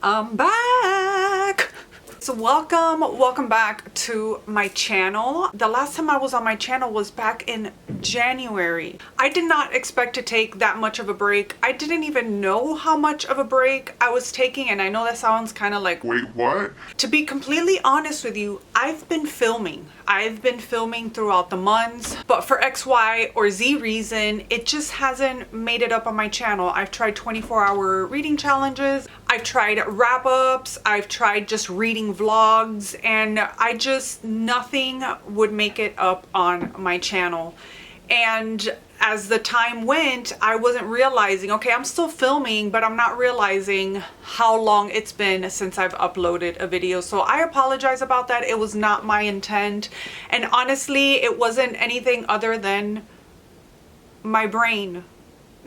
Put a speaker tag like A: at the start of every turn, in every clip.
A: I'm back. So welcome back to my channel. The last time I was on my channel was back in January. I did not expect to take that much of a break. I didn't even know how much of a break I was taking, and I know that sounds kind of like, wait, what? To be completely honest with you, I've been filming throughout the months, but for X, Y, or Z reason, it just hasn't made it up on my channel. I've tried 24-hour reading challenges, I've tried wrap-ups, I've tried just reading vlogs, and nothing would make it up on my channel. And as the time went, I wasn't realizing, okay, I'm still filming, but I'm not realizing how long it's been since I've uploaded a video. So I apologize about that. It was not my intent. And honestly, it wasn't anything other than my brain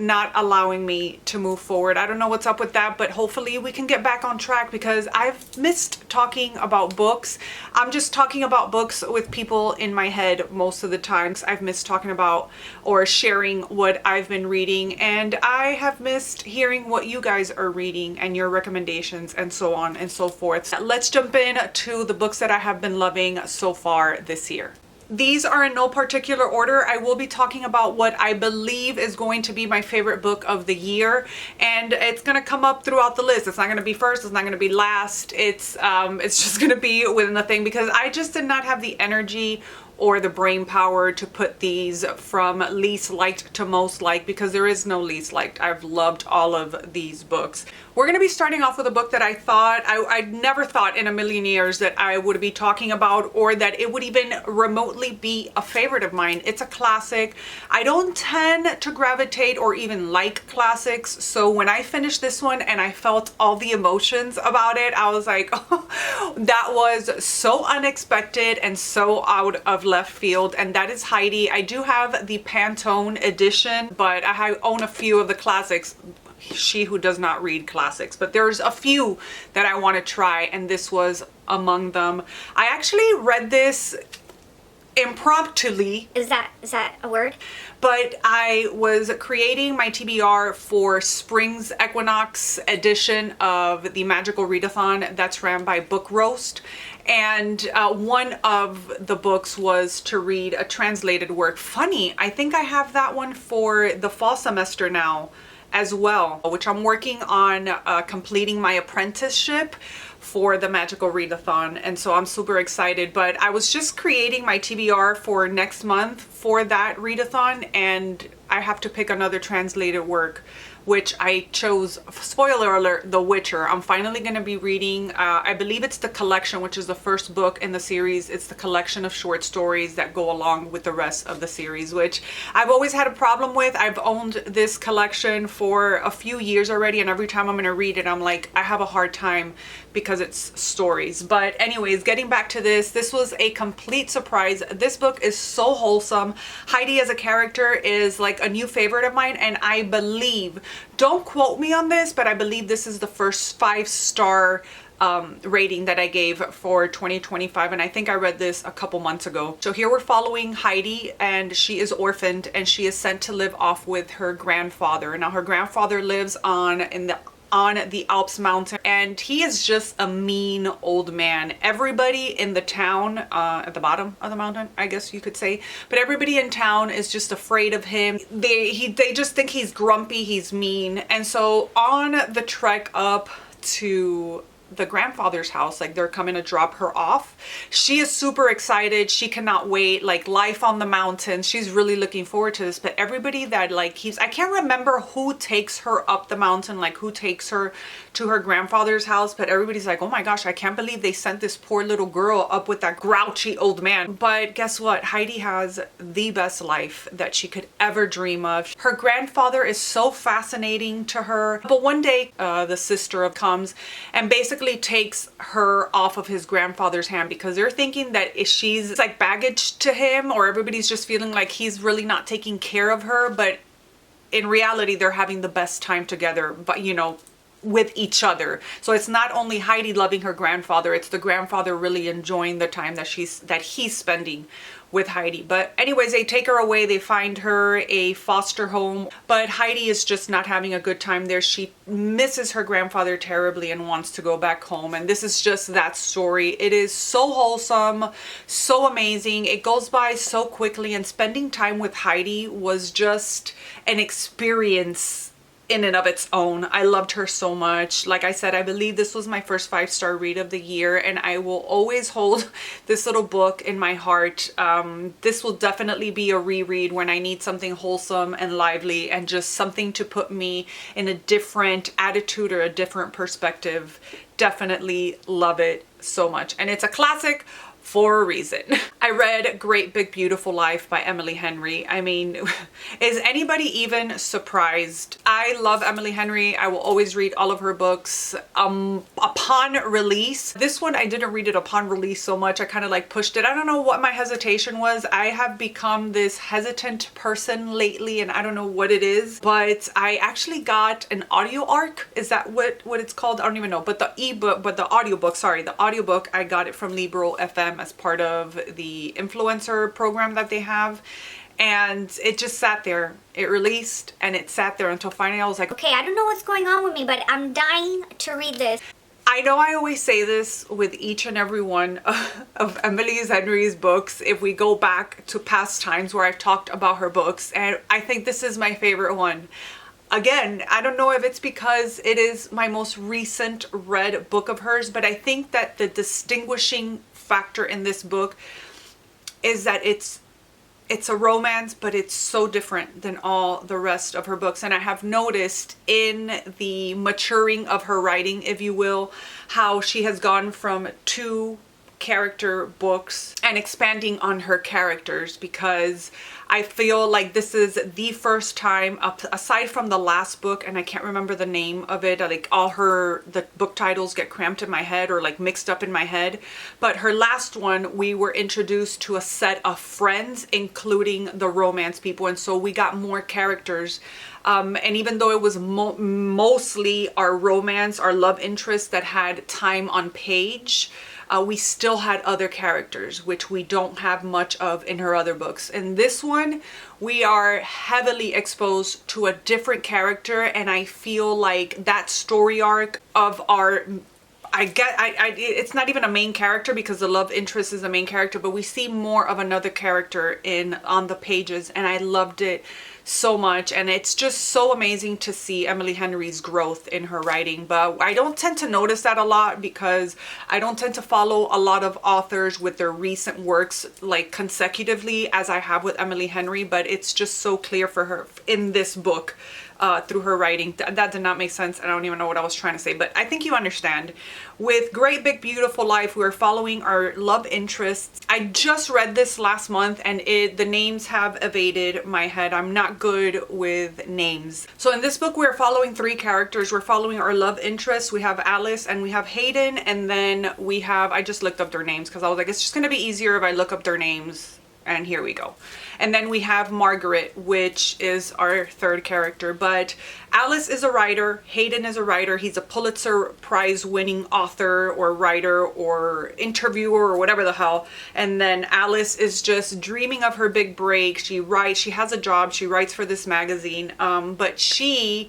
A: not allowing me to move forward. I don't know what's up with that, but hopefully we can get back on track because I've missed talking about books. I'm just talking about books with people in my head most of the times. I've missed talking about or sharing what I've been reading, and I have missed hearing what you guys are reading and your recommendations and so on and so forth. Let's jump in to the books that I have been loving so far this year. These are in no particular order. I will be talking about what I believe is going to be my favorite book of the year, and it's going to come up throughout the list. It's not going to be first, it's not going to be last. It's just going to be within the thing because I just did not have the energy or the brain power to put these from least liked to most liked, because there is no least liked. I've loved all of these books. We're gonna be starting off with a book that I never thought in a million years that I would be talking about, or that it would even remotely be a favorite of mine. It's a classic. I don't tend to gravitate or even like classics, so when I finished this one and I felt all the emotions about it, I was like, oh, that was so unexpected and so out of left field, and that is Heidi. I do have the Pantone edition, but I own a few of the classics. She who does not read classics, but there's a few that I want to try, and this was among them. I actually read this impromptu.
B: Is that a word?
A: But I was creating my TBR for Spring's Equinox edition of the Magical Readathon that's ran by Book Roast. And one of the books was to read a translated work. Funny, I think I have that one for the fall semester now as well, which I'm working on completing my apprenticeship for the Magical Readathon, and so I'm super excited. But I was just creating my TBR for next month for that readathon, and I have to pick another translated work, which I chose, spoiler alert, The Witcher. I'm finally going to be reading, I believe it's the collection, which is the first book in the series. It's the collection of short stories that go along with the rest of the series, which I've always had a problem with. I've owned this collection for a few years already, and every time I'm going to read it, I'm like, I have a hard time because it's stories. But anyways, getting back to this was a complete surprise. This book is so wholesome. Heidi as a character is like a new favorite of mine, and I believe, don't quote me on this, but I believe this is the first 5-star rating that I gave for 2025, and I think I read this a couple months ago. So here we're following Heidi, and she is orphaned and she is sent to live off with her grandfather. Now her grandfather lives on the Alps mountain, and he is just a mean old man. Everybody in the town, at the bottom of the mountain, I guess you could say, but everybody in town is just afraid of him. They just think he's grumpy, he's mean. And so on the trek up to the grandfather's house, like they're coming to drop her off, she is super excited. She cannot wait. Like, life on the mountain, she's really looking forward to this. But everybody that like keeps, I can't remember who takes her up the mountain, like who takes her to her grandfather's house, but everybody's like, oh my gosh, I can't believe they sent this poor little girl up with that grouchy old man. But guess what? Heidi has the best life that she could ever dream of. Her grandfather is so fascinating to her, but one day the sister comes and basically takes her off of his grandfather's hand, because they're thinking that she's like baggage to him, or everybody's just feeling like he's really not taking care of her. But in reality, they're having the best time together. But you know, with each other. So it's not only Heidi loving her grandfather, it's the grandfather really enjoying the time that he's spending with Heidi. But anyways, they take her away, they find her a foster home, but Heidi is just not having a good time there. She misses her grandfather terribly and wants to go back home, and this is just that story. It is so wholesome, so amazing. It goes by so quickly, and spending time with Heidi was just an experience in and of its own. I loved her so much. Like I said, I believe this was my first 5-star read of the year, and I will always hold this little book in my heart. This will definitely be a reread when I need something wholesome and lively and just something to put me in a different attitude or a different perspective. Definitely love it so much. And it's a classic for a reason. I read Great Big Beautiful Life by Emily Henry. I mean, is anybody even surprised? I love Emily Henry. I will always read all of her books upon release. This one, I didn't read it upon release so much. I kind of like pushed it. I don't know what my hesitation was. I have become this hesitant person lately, and I don't know what it is, but I actually got an audio arc. Is that what it's called? I don't even know. But the ebook, but the audiobook, sorry, the audiobook, I got it from Libro FM as part of the influencer program that they have, and it just sat there. It released and it sat there until finally I was like,
B: okay, I don't know what's going on with me, but I'm dying to read this.
A: I know I always say this with each and every one of Emily Henry's books, if we go back to past times where I've talked about her books, and I think this is my favorite one. Again, I don't know if it's because it is my most recent read book of hers, but I think that the distinguishing factor in this book is that it's a romance, but it's so different than all the rest of her books. And I have noticed in the maturing of her writing, if you will, how she has gone from 2 character books and expanding on her characters, because I feel like this is the first time, aside from the last book, and I can't remember the name of it, like the book titles get cramped in my head or like mixed up in my head, but her last one, we were introduced to a set of friends, including the romance people, and so we got more characters. And even though it was mostly our romance, our love interest that had time on page, we still had other characters, which we don't have much of in her other books. In this one, we are heavily exposed to a different character, and I feel like that story arc of our, it's not even a main character because the love interest is the main character, but we see more of another character on the pages, and I loved it so much. And it's just so amazing to see Emily Henry's growth in her writing. But I don't tend to notice that a lot because I don't tend to follow a lot of authors with their recent works like consecutively as I have with Emily Henry, but it's just so clear for her in this book through her writing. That did not make sense. I don't even know what I was trying to say, but I think you understand. With Great Big Beautiful Life, we're following our love interests. I just read this last month, and the names have evaded my head. I'm not good with names. So in this book, we're following 3 characters. We're following our love interests. We have Alice and we have Hayden, and then we have, I just looked up their names because I was like, it's just going to be easier if I look up their names. And here we go. And then we have Margaret, which is our 3rd character. But Alice is a writer. Hayden is a writer. He's a Pulitzer Prize winning author or writer or interviewer or whatever the hell. And then Alice is just dreaming of her big break. She writes, she has a job. She writes for this magazine. But she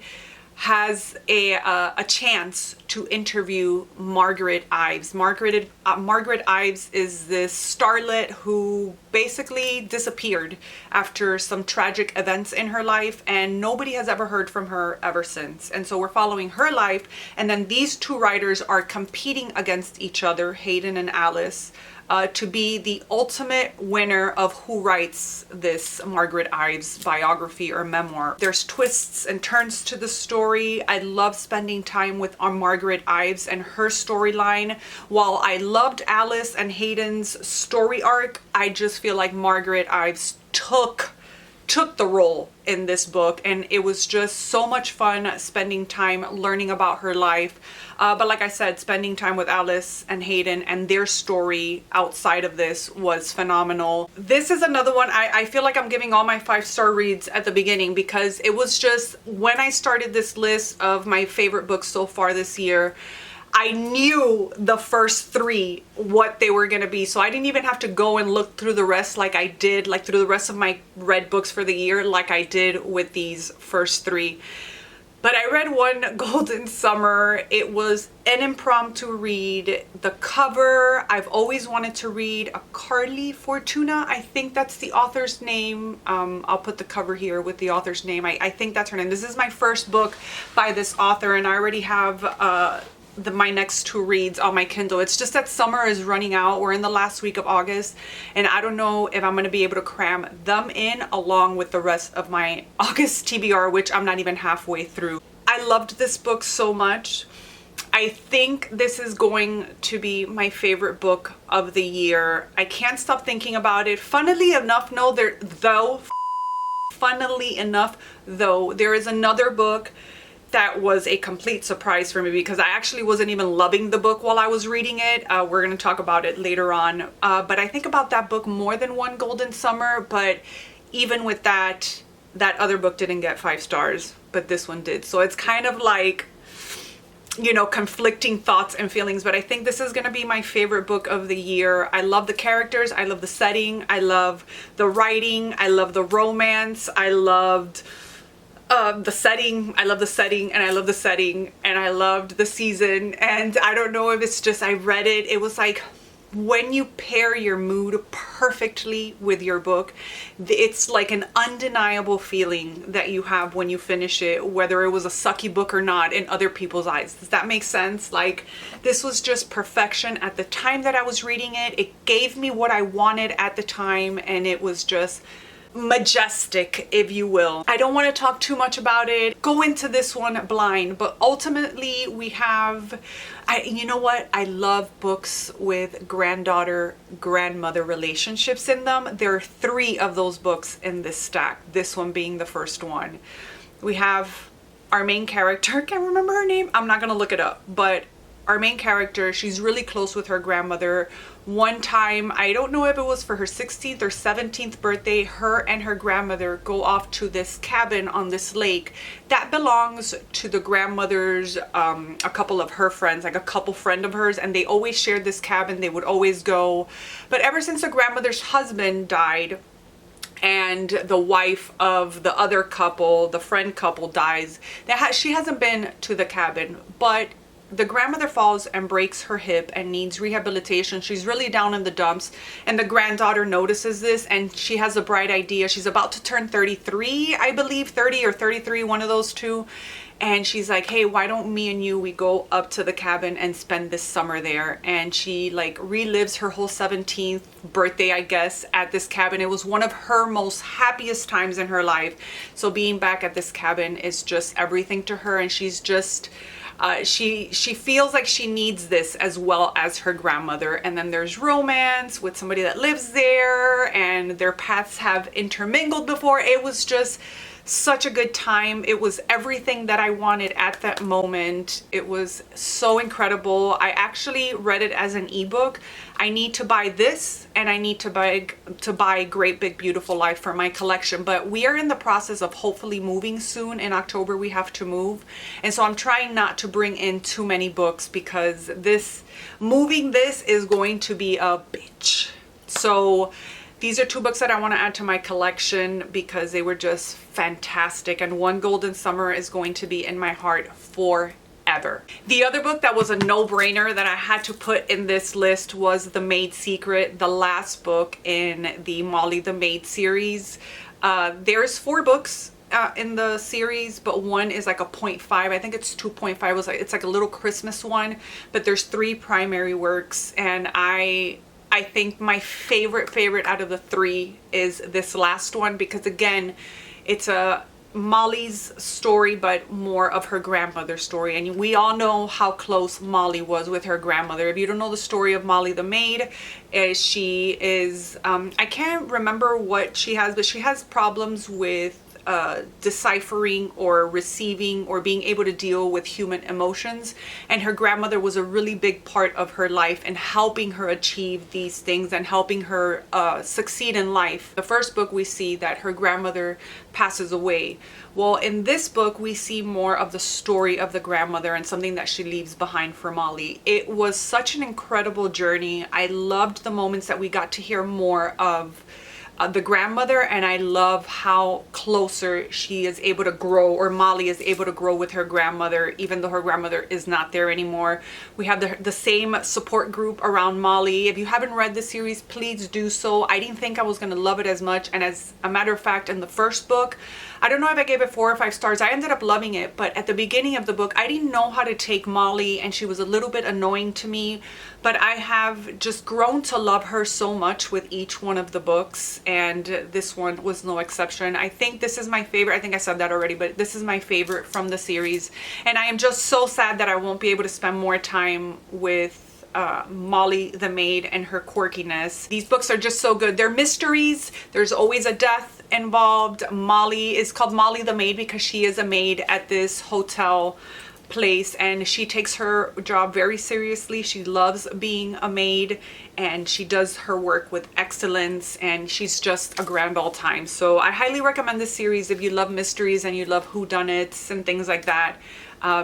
A: has a chance to interview Margaret Ives. Margaret Ives is this starlet who basically disappeared after some tragic events in her life, and nobody has ever heard from her ever since. And so we're following her life, and then these 2 writers are competing against each other, Hayden and Alice, to be the ultimate winner of who writes this Margaret Ives biography or memoir. There's twists and turns to the story. I love spending time with Margaret Ives and her storyline. While I loved Alice and Hayden's story arc, I just feel like Margaret Ives took took the role in this book, and it was just so much fun spending time learning about her life. But like I said, spending time with Alice and Hayden and their story outside of this was phenomenal. This is another one, I feel like I'm giving all my 5-star reads at the beginning, because it was just, when I started this list of my favorite books so far this year, I knew the first 3 what they were going to be, so I didn't even have to go and look through the rest like I did, like through the rest of my read books for the year, like I did with these first 3. But I read one, Golden Summer. It was an impromptu read. The cover, I've always wanted to read a Carly Fortuna. I think that's the author's name. I'll put the cover here with the author's name. I think that's her name. This is my first book by this author, and I already have my next 2 reads on my Kindle. It's just that summer is running out. We're in the last week of August, and I don't know if I'm going to be able to cram them in along with the rest of my August TBR, which I'm not even halfway through. I loved this book so much. I think this is going to be my favorite book of the year. I can't stop thinking about it. Funnily enough, though, there is another book that was a complete surprise for me, because I actually wasn't even loving the book while I was reading it. We're going to talk about it later on. But I think about that book more than one Golden Summer, but even with that other book didn't get 5 stars, but this one did. So it's kind of like, you know, conflicting thoughts and feelings, but I think this is going to be my favorite book of the year. I love the characters. I love the setting. I love the writing. I love the romance. I loved the setting. I love the setting, and I love the setting, and I loved the season. And I don't know if it's just, I read it, it was like when you pair your mood perfectly with your book, it's like an undeniable feeling that you have when you finish it, whether it was a sucky book or not in other people's eyes. Does that make sense? Like, this was just perfection at the time that I was reading it. It gave me what I wanted at the time, and it was just majestic, if you will. I don't want to talk too much about it. Go into this one blind, but ultimately we have, you know what? I love books with granddaughter-grandmother relationships in them. There are 3 of those books in this stack, this one being the first one. We have our main character, can't remember her name, I'm not gonna look it up, but our main character, she's really close with her grandmother. One time, I don't know if it was for her 16th or 17th birthday, her and her grandmother go off to this cabin on this lake that belongs to the grandmother's, a couple of her friends, like a couple friend of hers, and they always shared this cabin. They would always go. But ever since the grandmother's husband died, and the wife of the other couple, the friend couple, dies, she hasn't been to the cabin. But the grandmother falls and breaks her hip and needs rehabilitation. She's really down in the dumps, and the granddaughter notices this, and she has a bright idea. She's about to turn 33, I believe, 30 or 33, one of those two. And she's like, hey, why don't me and you, we go up to the cabin and spend this summer there. And she like relives her whole 17th birthday, I guess, at this cabin. It was one of her most happiest times in her life. So being back at this cabin is just everything to her, and she's just she feels like she needs this as well as her grandmother. And then there's romance with somebody that lives there, and their paths have intermingled before. It was just such a good time. It was everything that I wanted at that moment. It was so incredible. I actually read it as an ebook. I need to buy this, and I need to buy Great Big Beautiful Life for my collection. But we are in the process of hopefully moving soon. In October we have to move, and so I'm trying not to bring in too many books, because moving this is going to be a bitch. So these are 2 books that I want to add to my collection because they were just fantastic, and one Golden Summer is going to be in my heart forever. The other book that was a no-brainer that I had to put in this list was The Maid Secret, the last book in the Molly the Maid series. There's 4 books in the series, but one is like a 0.5. I think it's 2.5. It's like a little Christmas one, but there's 3 primary works, and I think my favorite out of the 3 is this last one, because again, it's a Molly's story, but more of her grandmother's story. And we all know how close Molly was with her grandmother. If you don't know the story of Molly the maid, she is, I can't remember what she has, but she has problems with deciphering or receiving or being able to deal with human emotions, and her grandmother was a really big part of her life and helping her achieve these things and helping her succeed in life. The first book we see that her grandmother passes away. Well, in this book we see more of the story of the grandmother and something that she leaves behind for Molly. It was such an incredible journey. I loved the moments that we got to hear more of the grandmother, and I love how closer she is able to grow, or Molly is able to grow with her grandmother, even though her grandmother is not there anymore. We have the same support group around Molly. If you haven't read the series, please do so. I didn't think I was going to love it as much, and as a matter of fact, in the first book, I don't know if I gave it 4 or 5 stars. I ended up loving it, but at the beginning of the book, I didn't know how to take Molly, and she was a little bit annoying to me, but I have just grown to love her so much with each one of the books, and this one was no exception. I think this is my favorite. I think I said that already, but this is my favorite from the series, and I am just so sad that I won't be able to spend more time with Molly the maid and her quirkiness. These books are just so good. They're mysteries. There's always a death involved. Molly is called Molly the maid because she is a maid at this hotel place, and she takes her job very seriously. She loves being a maid, and she does her work with excellence, and she's just a grand old time. So I highly recommend this series if you love mysteries and you love whodunits and things like that,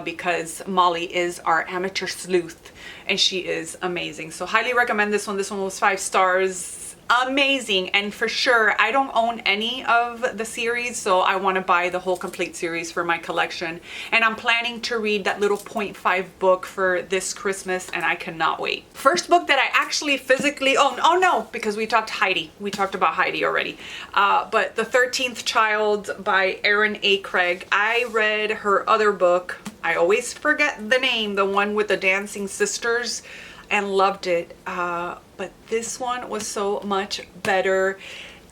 A: because Molly is our amateur sleuth and she is amazing. So highly recommend this one. This one was 5 stars. Amazing. And for sure, I don't own any of the series, so I want to buy the whole complete series for my collection, and I'm planning to read that little 0.5 book for this Christmas, and I cannot wait. First book that I actually physically own, oh no, because we talked about Heidi already, but The 13th Child by Erin A. Craig. I read her other book, I always forget the name, the one with the dancing sisters, and loved it, but this one was so much better.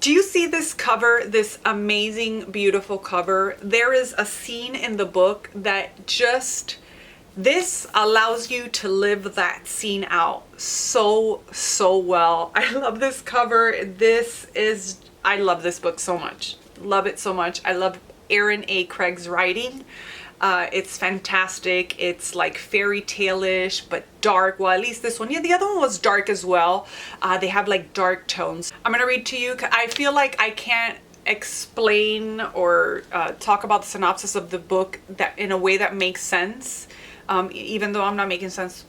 A: Do you see this cover, this amazing, beautiful cover? There is a scene in the book that just, this allows you to live that scene out so well. I love this cover. I love this book so much. Love it so much. I love Erin A. Craig's writing. It's fantastic. It's like fairy tale-ish, but dark. Well, at least this one. Yeah, the other one was dark as well. They have like dark tones. I'm gonna read to you. I feel like I can't explain or talk about the synopsis of the book that in a way that makes sense, even though I'm not making sense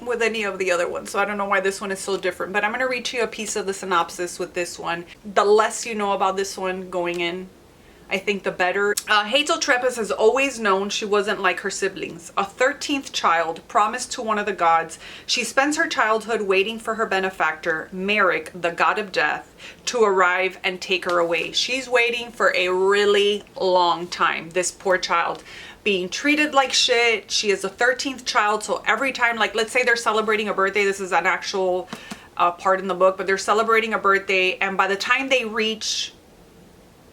A: with any of the other ones. So I don't know why this one is so different, but I'm gonna read to you a piece of the synopsis with this one. The less you know about this one going in, I think the better. Hazel Treppas has always known she wasn't like her siblings. A 13th child promised to one of the gods, she spends her childhood waiting for her benefactor, Merrick, the god of death, to arrive and take her away. She's waiting for a really long time, this poor child. Being treated like shit. She is a 13th child, so every time, like let's say they're celebrating a birthday, this is an actual part in the book, but they're celebrating a birthday, and by the time they reach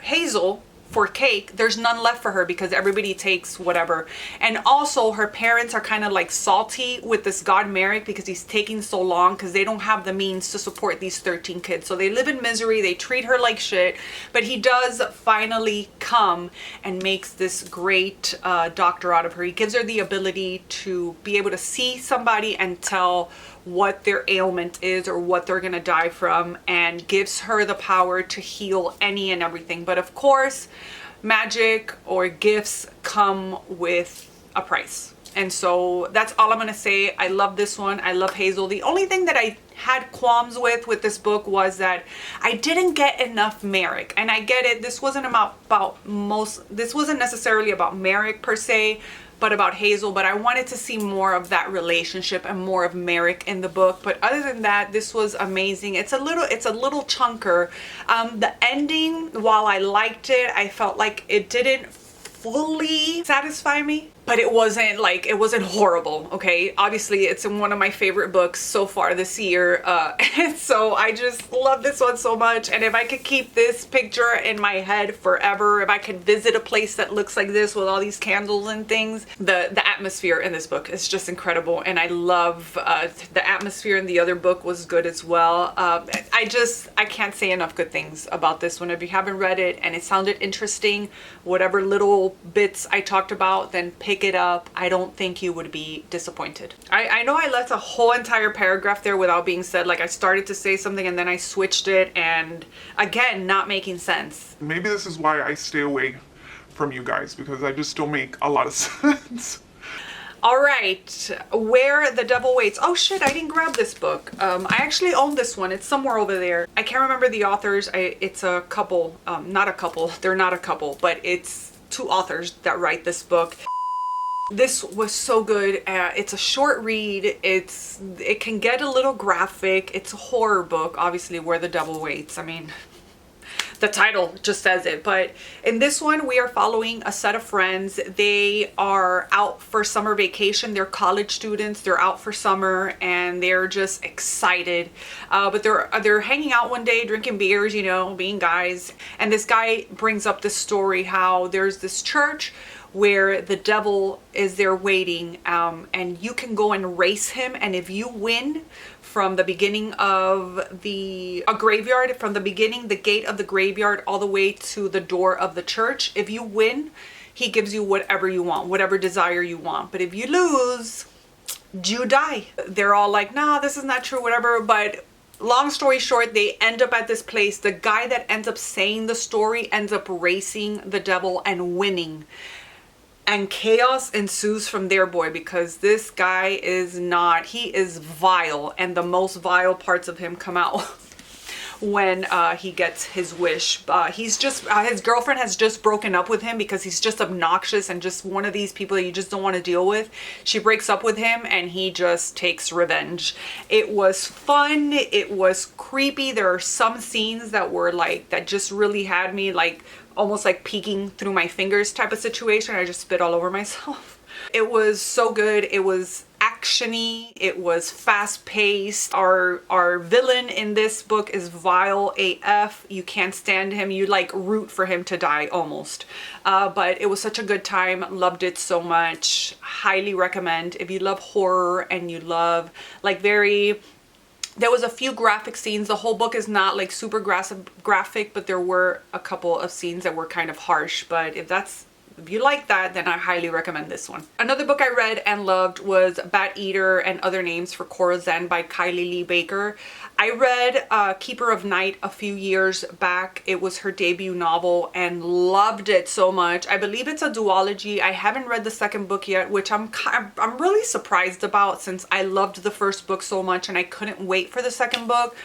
A: Hazel for cake, there's none left for her because everybody takes whatever. And also her parents are kind of like salty with this god Merrick because he's taking so long because they don't have the means to support these 13 kids. So they live in misery, they treat her like shit, but he does finally come and makes this great doctor out of her. He gives her the ability to be able to see somebody and tell what their ailment is or what they're gonna die from, and gives her the power to heal any and everything. But of course, magic or gifts come with a price. And so that's all I'm gonna say. I love this one. I love Hazel. The only thing that I had qualms with this book was that I didn't get enough Merrick. And I get it, this wasn't this wasn't necessarily about Merrick per se, but about Hazel, but I wanted to see more of that relationship and more of Merrick in the book. But other than that, this was amazing. It's a little chunker. The ending, while I liked it, I felt like it didn't fully satisfy me. but it wasn't like, it wasn't horrible, okay? Obviously, it's in one of my favorite books so far this year, and so I just love this one so much. And if I could keep this picture in my head forever, if I could visit a place that looks like this with all these candles and things, the atmosphere in this book is just incredible. And I love the atmosphere in the other book was good as well. I can't say enough good things about this one. If you haven't read it and it sounded interesting, whatever little bits I talked about, then pick it up. I don't think you would be disappointed. I know I left a whole entire paragraph there without being said. Like, I started to say something and then I switched it, and again, not making sense.
C: Maybe this is why I stay away from you guys, because I just don't make a lot of sense.
A: All right, Where the Devil Waits. Oh shit, I didn't grab this book. I actually own this one. It's somewhere over there. I can't remember the authors. It's a couple, not a couple. They're not a couple, but it's two authors that write this book. This was so good. It's a short read. It can get a little graphic. It's a horror book, obviously, Where the Devil Waits. I mean, the title just says it. But in this one, we are following a set of friends. They are out for summer vacation. They're college students. They're out for summer and they're just excited. But they're hanging out one day, drinking beers, you know, being guys. And this guy brings up this story how there's this church where the devil is there waiting, and you can go and race him, and if you win from the beginning of a graveyard, from the beginning, the gate of the graveyard, all the way to the door of the church, if you win, he gives you whatever you want, whatever desire you want. But if you lose, you die. They're all like, nah, this is not true, whatever. But long story short, they end up at this place. The guy that ends up saying the story ends up racing the devil and winning. And chaos ensues from there, boy, because this guy is not, he is vile, and the most vile parts of him come out when he gets his wish. He's just, his girlfriend has just broken up with him because he's just obnoxious and just one of these people that you just don't want to deal with. She breaks up with him and he just takes revenge. It was fun. It was creepy. There are some scenes that were like, that just really had me like, almost like peeking through my fingers type of situation. I just spit all over myself. It was so good. It was actiony. It was fast paced. Our villain in this book is vile AF. You can't stand him. You like root for him to die almost. But it was such a good time. Loved it so much. Highly recommend. If you love horror and you love like there was a few graphic scenes. The whole book is not like super graphic, but there were a couple of scenes that were kind of harsh. But if you like that, then I highly recommend this one. Another book I read and loved was Bat Eater and Other Names for Cora Zen by Kylie Lee Baker. I read Keeper of Night a few years back. It was her debut novel and loved it so much. I believe it's a duology. I haven't read the second book yet, which I'm really surprised about since I loved the first book so much and I couldn't wait for the second book.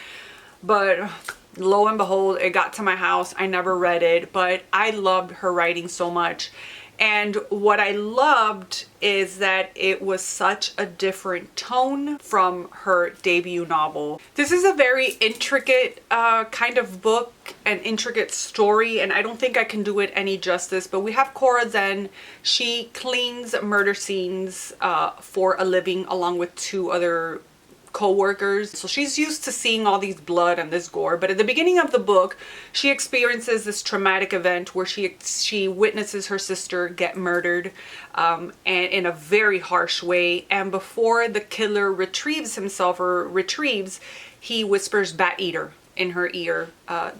A: But lo and behold, it got to my house. I never read it, but I loved her writing so much. And what I loved is that it was such a different tone from her debut novel. This is a very intricate kind of book, an intricate story, and I don't think I can do it any justice, but we have Cora Zen. She cleans murder scenes for a living along with two other co-workers. So she's used to seeing all these blood and this gore, but at the beginning of the book she experiences this traumatic event where she witnesses her sister get murdered, and in a very harsh way, and before the killer retrieves himself he whispers Bat Eater in her ear.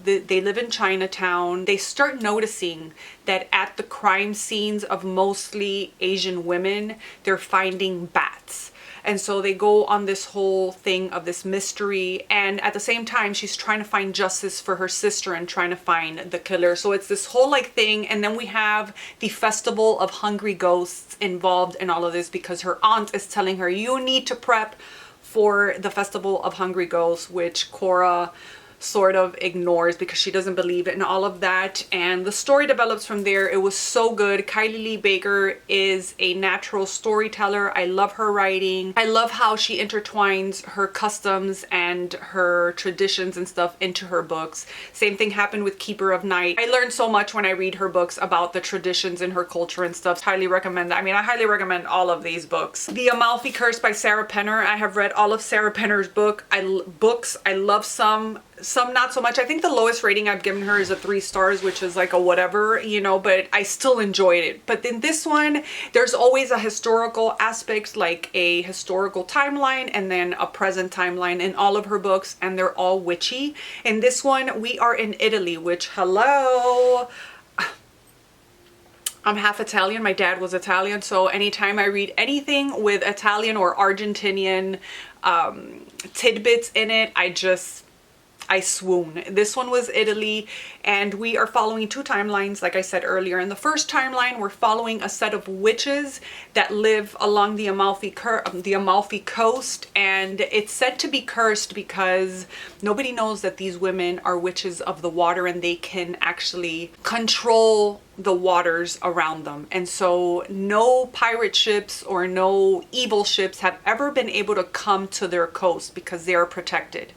A: They live in Chinatown. They start noticing that at the crime scenes of mostly Asian women, they're finding bats. And so they go on this whole thing of this mystery, and at the same time she's trying to find justice for her sister and trying to find the killer. So it's this whole like thing, and then we have the Festival of Hungry Ghosts involved in all of this because her aunt is telling her, you need to prep for the Festival of Hungry Ghosts, which Cora sort of ignores because she doesn't believe in all of that. And the story develops from there. It was so good. Kylie Lee Baker is a natural storyteller. I love her writing. I love how she intertwines her customs and her traditions and stuff into her books. Same thing happened with Keeper of Night. I learned so much when I read her books about the traditions in her culture and stuff. Highly recommend that. I mean, I highly recommend all of these books. The Amalfi Curse by Sarah Penner. I have read all of Sarah Penner's books. I love some not so much. I think the lowest rating I've given her is a 3 stars, which is like a whatever, you know, but I still enjoyed it. But in this one, there's always a historical aspect, like a historical timeline and then a present timeline in all of her books, and they're all witchy. In this one, we are in Italy, which, hello, I'm half Italian. My dad was Italian, so anytime I read anything with Italian or Argentinian tidbits in it, I swoon. This one was Italy, and we are following 2 timelines, like I said earlier. In the first timeline, we're following a set of witches that live along the Amalfi Coast, and it's said to be cursed because nobody knows that these women are witches of the water and they can actually control the waters around them. And so no pirate ships or no evil ships have ever been able to come to their coast because they are protected.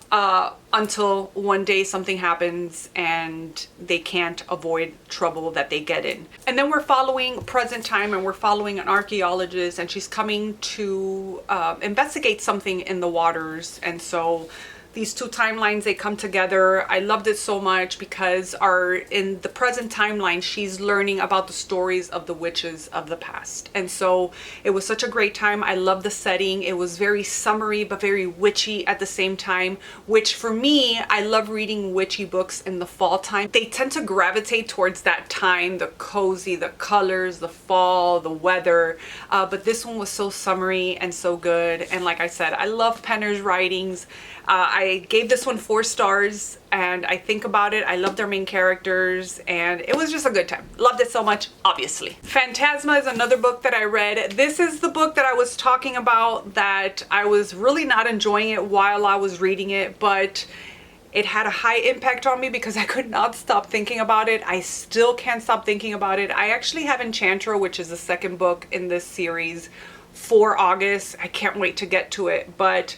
A: Until one day something happens and they can't avoid trouble that they get in. And then we're following present time, and we're following an archaeologist, and she's coming to investigate something in the waters. And so these 2 timelines, they come together. I loved it so much because in the present timeline, she's learning about the stories of the witches of the past. And so it was such a great time. I love the setting. It was very summery but very witchy at the same time, which for me, I love reading witchy books in the fall time. They tend to gravitate towards that time, the cozy, the colors, the fall, the weather. But this one was so summery and so good. And like I said, I love Penner's writings. I gave this one 4 stars, and I think about it. I love their main characters, and it was just a good time. Loved it so much, obviously. Phantasma is another book that I read. This is the book that I was talking about that I was really not enjoying it while I was reading it, but it had a high impact on me because I could not stop thinking about it. I still can't stop thinking about it. I actually have Enchantra, which is the 2nd book in this series, for August. I can't wait to get to it. But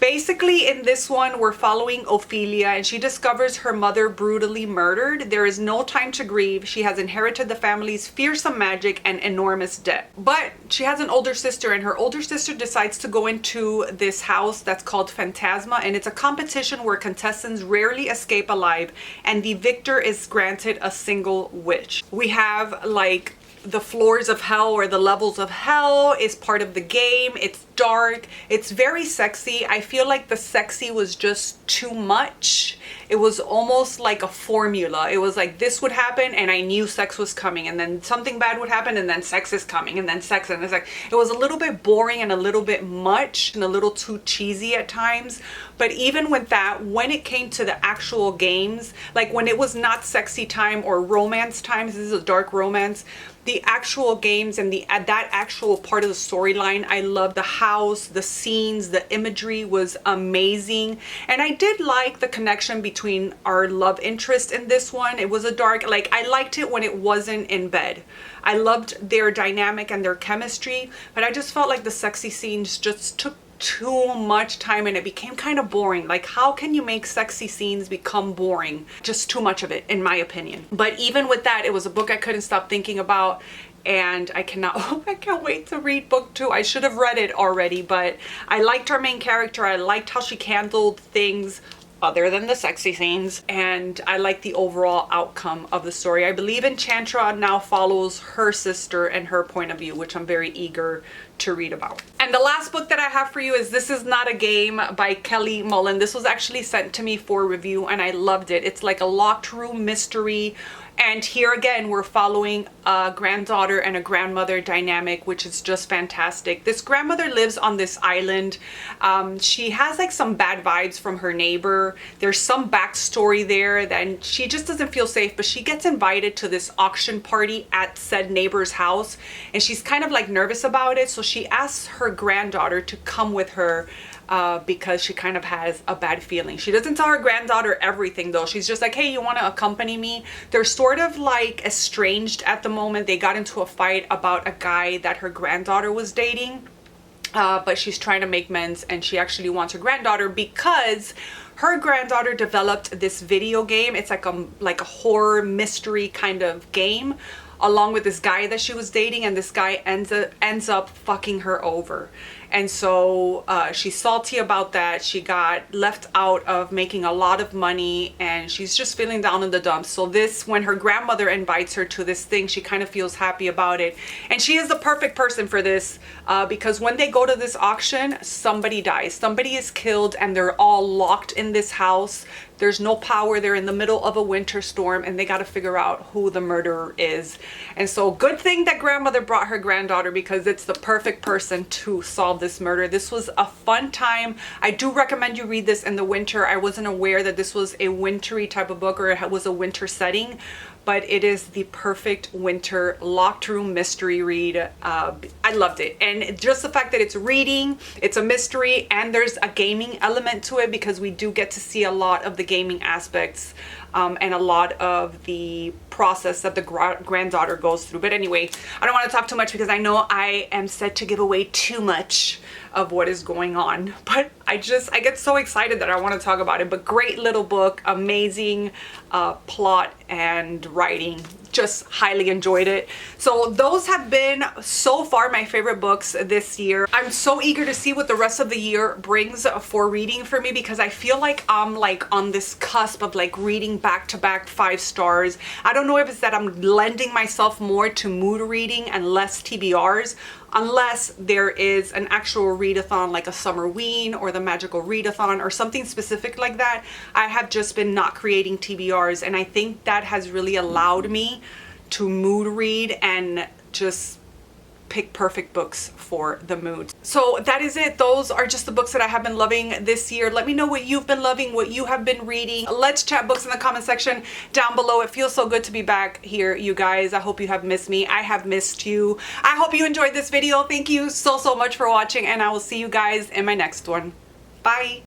A: basically in this one, we're following Ophelia, and she discovers her mother brutally murdered. There is no time to grieve. She has inherited the family's fearsome magic and enormous debt. But she has an older sister, and her older sister decides to go into this house that's called Phantasma, and it's a competition where contestants rarely escape alive, and the victor is granted a single wish. We have like the floors of hell, or the levels of hell, is part of the game. It's dark, it's very sexy. I feel like the sexy was just too much. It was almost like a formula. It was like this would happen and I knew sex was coming, and then something bad would happen and then sex is coming, and then sex, and it's like, it was a little bit boring and a little bit much and a little too cheesy at times. But even with that, when it came to the actual games, like when it was not sexy time or romance times, this is a dark romance, the actual games and that actual part of the storyline, I loved. The house, the scenes, the imagery was amazing. And I did like the connection between our love interest in this one. It was a dark, like, I liked it when it wasn't in bed. I loved their dynamic and their chemistry, but I just felt like the sexy scenes just took too much time and it became kind of boring. Like, how can you make sexy scenes become boring? Just too much of it, in my opinion. But even with that, it was a book I couldn't stop thinking about, and I can't wait to read book 2. I should have read it already, but I liked our main character. I liked how she handled things other than the sexy scenes, and I like the overall outcome of the story. I believe Enchantra now follows her sister and her point of view, which I'm very eager to read about. And the last book that I have for you is This Is Not a Game by Kelly Mullen. This was actually sent to me for review and I loved it. It's like a locked room mystery. And here again, we're following a granddaughter and a grandmother dynamic, which is just fantastic. This grandmother lives on this island. She has like some bad vibes from her neighbor. There's some backstory there that she just doesn't feel safe, but she gets invited to this auction party at said neighbor's house. And she's kind of like nervous about it. So so she asks her granddaughter to come with her because she kind of has a bad feeling. She doesn't tell her granddaughter everything though. She's just like, hey, you want to accompany me? They're sort of like estranged at the moment. They got into a fight about a guy that her granddaughter was dating. But she's trying to make amends, and she actually wants her granddaughter because her granddaughter developed this video game. It's like a horror mystery kind of game, along with this guy that she was dating, and this guy ends up fucking her over. And so she's salty about that. She got left out of making a lot of money, and she's just feeling down in the dumps. So this, when her grandmother invites her to this thing, she kind of feels happy about it. And she is the perfect person for this because when they go to this auction, somebody dies. Somebody is killed, and they're all locked in this house. There's no power. They're in the middle of a winter storm, and they got to figure out who the murderer is. And so good thing that grandmother brought her granddaughter, because it's the perfect person to solve this murder. This was a fun time. I do recommend you read this in the winter. I wasn't aware that this was a wintry type of book, or it was a winter setting, but it is the perfect winter locked room mystery read. I loved it. And just the fact that it's reading, it's a mystery, and there's a gaming element to it, because we do get to see a lot of the gaming aspects and a lot of the process that the granddaughter goes through. But anyway, I don't want to talk too much because I know I am set to give away too much of what is going on, but I get so excited that I want to talk about it. But great little book, amazing plot and writing. Just highly enjoyed it. So those have been so far my favorite books this year. I'm so eager to see what the rest of the year brings for reading for me, because I feel like I'm like on this cusp of like reading back to back 5 stars. I don't know if it's that I'm lending myself more to mood reading and less TBRs, unless there is an actual readathon like a summer ween or the magical readathon or something specific like that. I have just been not creating TBRs, and I think that has really allowed me to mood read and just pick perfect books for the mood. So that is it. Those are just the books that I have been loving this year. Let me know what you've been loving, what you have been reading. Let's chat books in the comment section down below. It feels so good to be back here, you guys. I hope you have missed me. I have missed you. I hope you enjoyed this video. Thank you so much for watching, and I will see you guys in my next one. Bye.